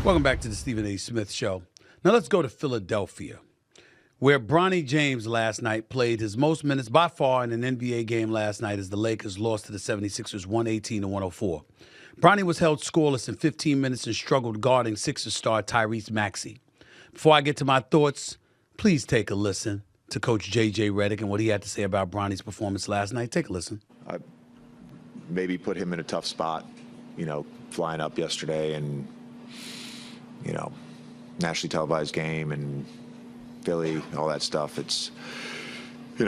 Welcome back to the Stephen A. Smith Show. Now let's go to Philadelphia, where Bronny James last night played his most minutes by far in an NBA game last night as the Lakers lost to the 76ers 118-104. Bronny was held scoreless in 15 minutes and struggled guarding Sixers star Tyrese Maxey. Before I get to my thoughts, please take a listen to Coach J.J. Redick and what he had to say about Bronny's performance last night. Take a listen. I maybe put him in a tough spot, flying up yesterday and, nationally televised game and Philly, all that stuff. It's, he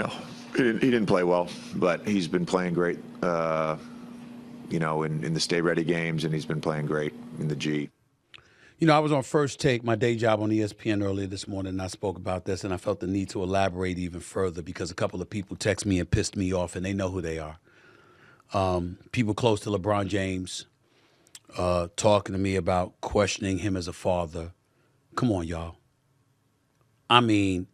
didn't play well, but he's been playing great, in the Stay Ready games, and he's been playing great in the G. I was on First Take, my day job on ESPN earlier this morning, and I spoke about this, and I felt the need to elaborate even further because a couple of people text me and pissed me off, and they know who they are. People close to LeBron James talking to me about questioning him as a father. Come on, y'all. I mean,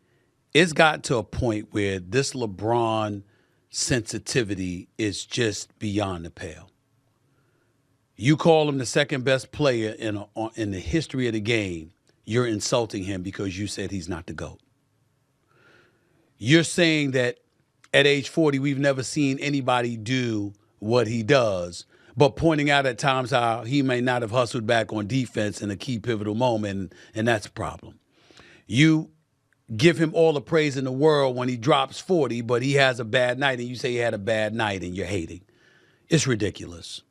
it's gotten to a point where this LeBron sensitivity is just beyond the pale. You call him the second best player in the history of the game, you're insulting him because you said he's not the GOAT. You're saying that at age 40, we've never seen anybody do what he does, but pointing out at times how he may not have hustled back on defense in a key pivotal moment, and that's a problem. You give him all the praise in the world when he drops 40, but he has a bad night, and you say he had a bad night, and you're hating. It's ridiculous.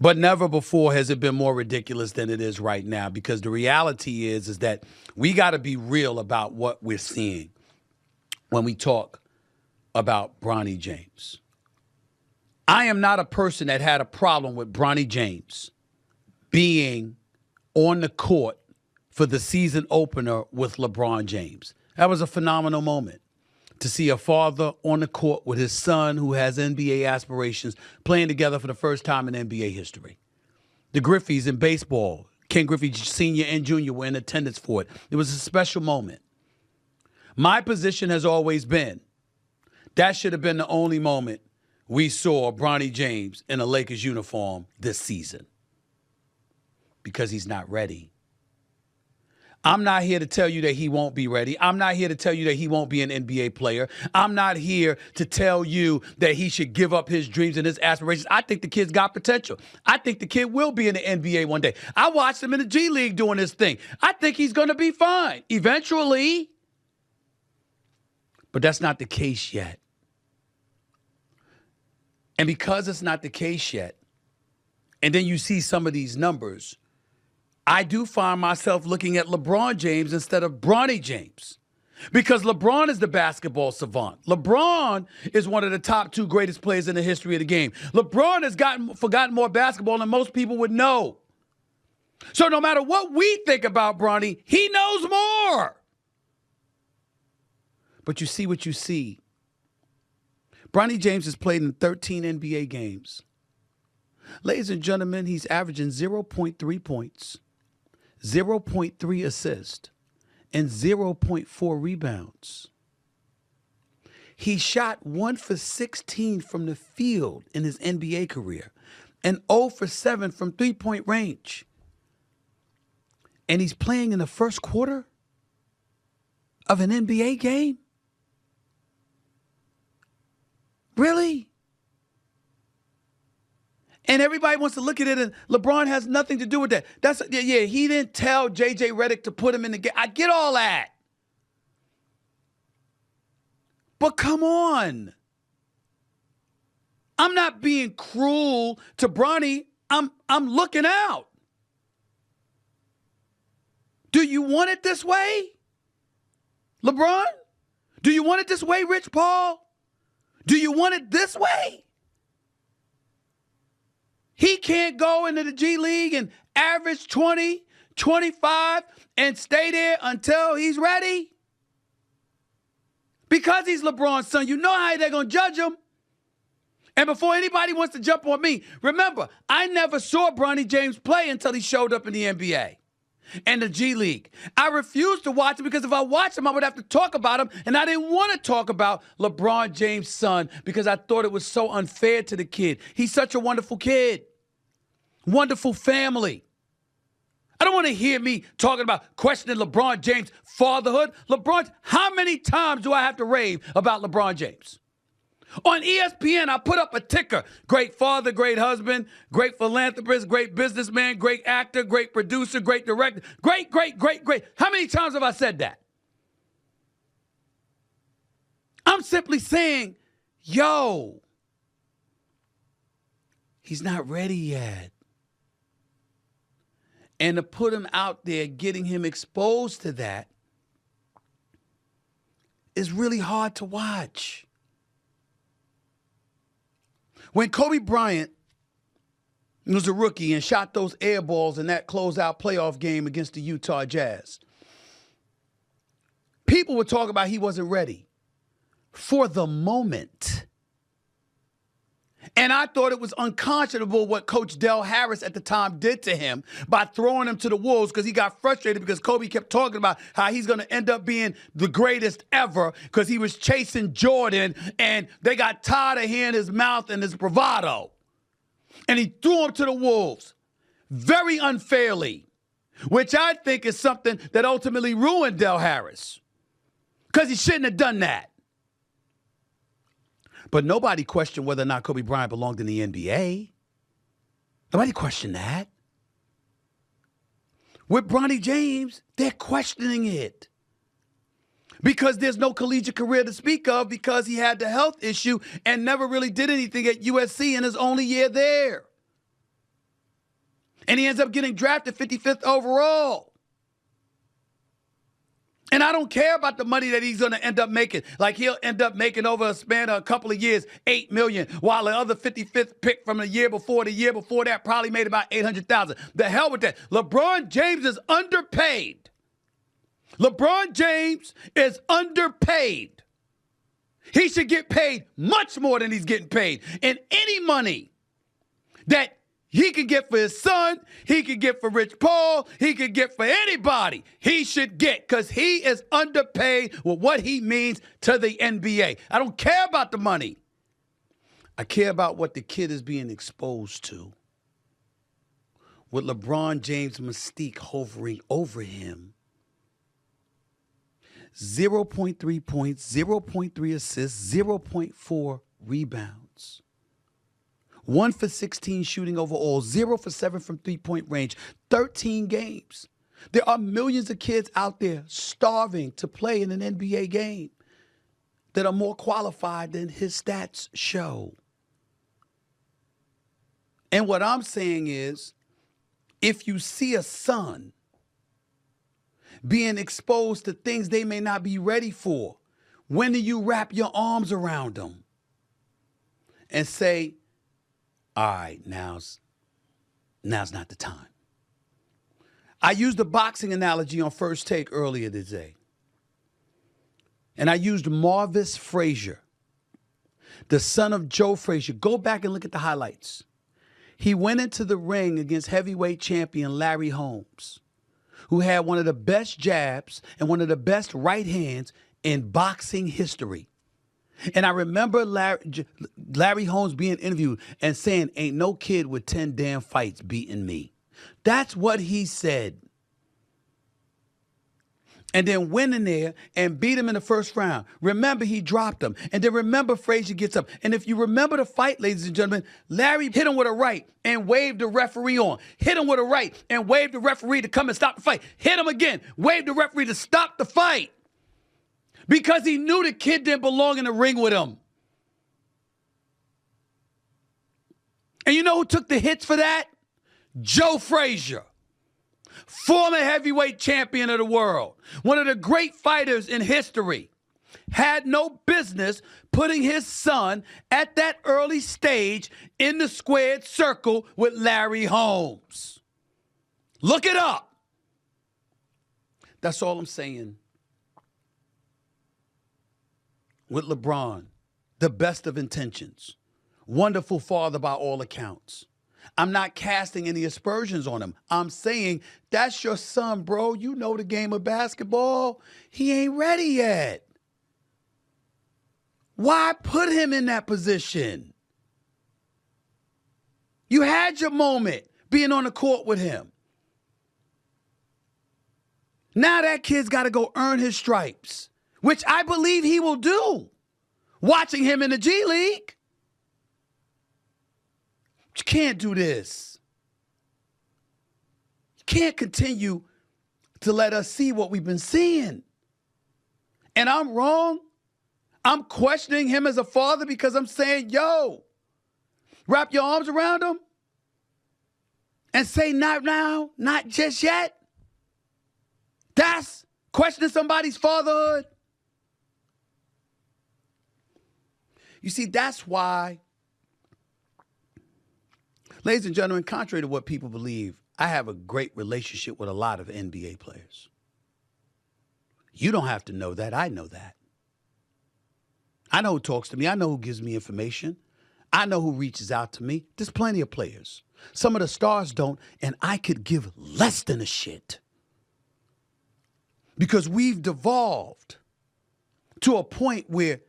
But never before has it been more ridiculous than it is right now, because the reality is that we got to be real about what we're seeing when we talk about Bronny James. I am not a person that had a problem with Bronny James being on the court for the season opener with LeBron James. That was a phenomenal moment to see a father on the court with his son who has NBA aspirations playing together for the first time in NBA history. The Griffeys in baseball, Ken Griffey Sr. and Jr. were in attendance for it. It was a special moment. My position has always been that should have been the only moment we saw Bronny James in a Lakers uniform this season because he's not ready. I'm not here to tell you that he won't be ready. I'm not here to tell you that he won't be an NBA player. I'm not here to tell you that he should give up his dreams and his aspirations. I think the kid's got potential. I think the kid will be in the NBA one day. I watched him in the G League doing his thing. I think he's going to be fine eventually. But that's not the case yet. And because it's not the case yet, and then you see some of these numbers, I do find myself looking at LeBron James instead of Bronny James, because LeBron is the basketball savant. LeBron is one of the top two greatest players in the history of the game. LeBron has forgotten more basketball than most people would know. So no matter what we think about Bronny, he knows more. But you see what you see. Bronny James has played in 13 NBA games. Ladies and gentlemen, he's averaging 0.3 points, 0.3 assists, and 0.4 rebounds. He shot 1 for 16 from the field in his NBA career and 0 for 7 from three-point range. And he's playing in the first quarter of an NBA game? Really? And everybody wants to look at it, and LeBron has nothing to do with that. He didn't tell J.J. Redick to put him in the game. I get all that. But come on. I'm not being cruel to Bronny. I'm looking out. Do you want it this way, LeBron? Do you want it this way, Rich Paul? Do you want it this way? He can't go into the G League and average 20, 25 and stay there until he's ready? Because he's LeBron's son, you know how they're going to judge him. And before anybody wants to jump on me, remember, I never saw Bronny James play until he showed up in the NBA and the G League. I refused to watch him because if I watched him, I would have to talk about him, and I didn't want to talk about LeBron James' son because I thought it was so unfair to the kid. He's such a wonderful kid, wonderful family. want to hear me talking about questioning LeBron James' fatherhood? How many times do I have to rave about LeBron James? On ESPN, I put up a ticker. Great father, great husband, great philanthropist, great businessman, great actor, great producer, great director. Great. How many times have I said that? I'm simply saying, yo, he's not ready yet. And to put him out there, getting him exposed to that is really hard to watch. When Kobe Bryant was a rookie and shot those air balls in that closeout playoff game against the Utah Jazz, people were talking about he wasn't ready for the moment. And I thought it was unconscionable what Coach Del Harris at the time did to him by throwing him to the wolves because he got frustrated because Kobe kept talking about how he's going to end up being the greatest ever because he was chasing Jordan and they got tired of hearing his mouth and his bravado. And he threw him to the wolves very unfairly, which I think is something that ultimately ruined Del Harris because he shouldn't have done that. But nobody questioned whether or not Kobe Bryant belonged in the NBA. Nobody questioned that. With Bronny James, they're questioning it. Because there's no collegiate career to speak of because he had the health issue and never really did anything at USC in his only year there. And he ends up getting drafted 55th overall. And I don't care about the money that he's going to end up making. Like he'll end up making over a span of a couple of years, $8 million, while the other 55th pick from the year before that probably made about $800,000. The hell with that. LeBron James is underpaid. LeBron James is underpaid. He should get paid much more than he's getting paid. And any money that he can get for his son, he can get for Rich Paul, he can get for anybody, he should get because he is underpaid with what he means to the NBA. I don't care about the money. I care about what the kid is being exposed to. With LeBron James' mystique hovering over him. 0.3 points, 0.3 assists, 0.4 rebounds. 1 for 16 shooting overall, 0 for 7 from three-point range, 13 games. There are millions of kids out there starving to play in an NBA game that are more qualified than his stats show. And what I'm saying is, if you see a son being exposed to things they may not be ready for, when do you wrap your arms around them and say, all right, now's not the time. I used the boxing analogy on First Take earlier today. And I used Marvis Frazier, the son of Joe Frazier. Go back and look at the highlights. He went into the ring against heavyweight champion Larry Holmes, who had one of the best jabs and one of the best right hands in boxing history. And I remember Larry Holmes being interviewed and saying, ain't no kid with 10 damn fights beating me. That's what he said. And then went in there and beat him in the first round. Remember, he dropped him. And then remember, Frazier gets up. And if you remember the fight, ladies and gentlemen, Larry hit him with a right and waved the referee on. Hit him with a right and waved the referee to come and stop the fight. Hit him again, waved the referee to stop the fight. Because he knew the kid didn't belong in the ring with him. And you know who took the hits for that? Joe Frazier, former heavyweight champion of the world, one of the great fighters in history, had no business putting his son at that early stage in the squared circle with Larry Holmes. Look it up. That's all I'm saying. With LeBron, the best of intentions, wonderful father by all accounts. I'm not casting any aspersions on him. I'm saying that's your son, bro. You know the game of basketball. He ain't ready yet. Why put him in that position? You had your moment being on the court with him. Now that kid's got to go earn his stripes, which I believe he will do. Watching him in the G League. You can't do this. You can't continue to let us see what we've been seeing. And I'm wrong. I'm questioning him as a father because I'm saying, yo, wrap your arms around him and say, not now, not just yet. That's questioning somebody's fatherhood. You see, that's why, ladies and gentlemen, contrary to what people believe, I have a great relationship with a lot of NBA players. You don't have to know that. I know that. I know who talks to me. I know who gives me information. I know who reaches out to me. There's plenty of players. Some of the stars don't, and I could give less than a shit. Because we've devolved to a point where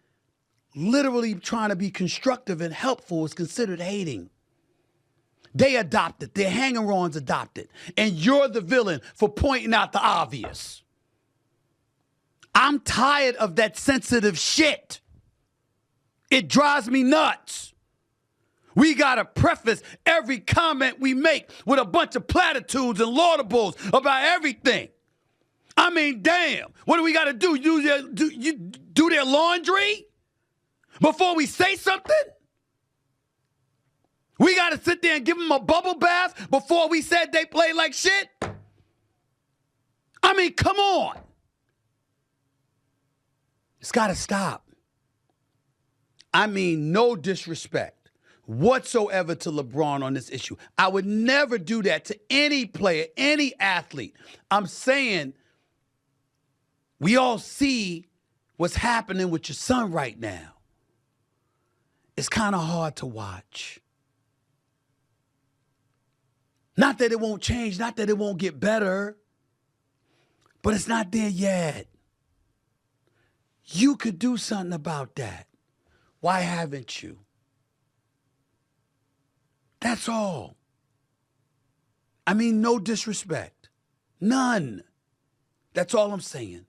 literally trying to be constructive and helpful is considered hating. They adopt it. Their hanger-ons adopt it. And you're the villain for pointing out the obvious. I'm tired of that sensitive shit. It drives me nuts. We got to preface every comment we make with a bunch of platitudes and laudables about everything. I mean, damn. What do we got to do? Do their laundry before we say something? We got to sit there and give them a bubble bath before we said they play like shit? I mean, come on. It's got to stop. I mean, no disrespect whatsoever to LeBron on this issue. I would never do that to any player, any athlete. I'm saying we all see what's happening with your son right now. It's kind of hard to watch. Not that it won't change, not that it won't get better, but it's not there yet. You could do something about that. Why haven't you? That's all. I mean, no disrespect. None. That's all I'm saying.